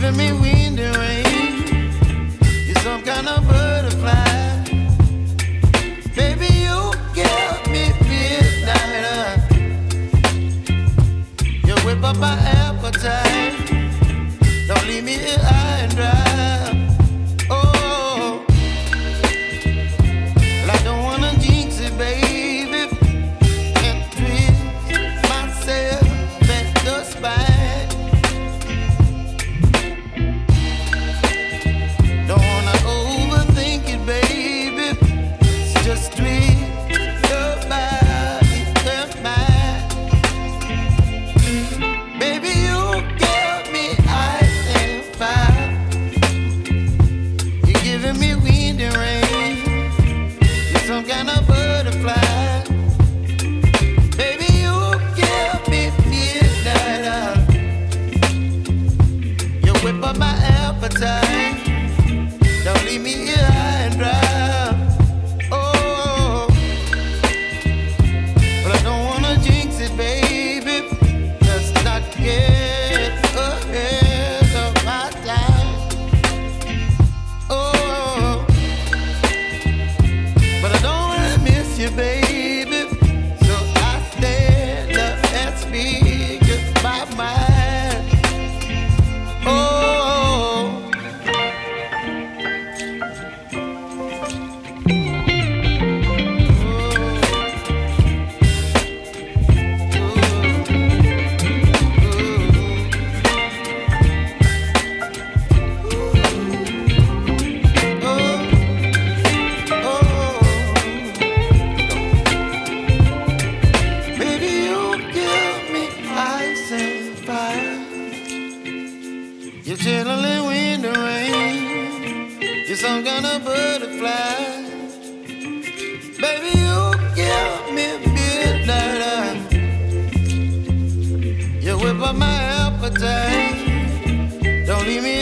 giving me wind and rain. You're some kind of butterfly. Baby, you give me midnight. You whip up my appetite. Don't leave me here high and dry. Oh, well, I don't wanna jinx it, baby, and twist myself at the spine. Don't wanna overthink it, baby. It's just twist your body and mine. Baby, you give me ice and fire. You're giving me wind and rain. You're some kind of butterfly. Baby, you give me midnight. You whip up my appetite. Don't leave me here high and dry. Oh, but I don't wanna jinx it, baby. Let's not get ahead of my time. Oh, but I don't wanna miss you, baby. So I stand up and speak my mind. Oh. Baby, you give me ice and fire. You're chilling wind and rain. You're some kind of butterfly. Baby, you give me midnight. You whip up my appetite. Don't leave me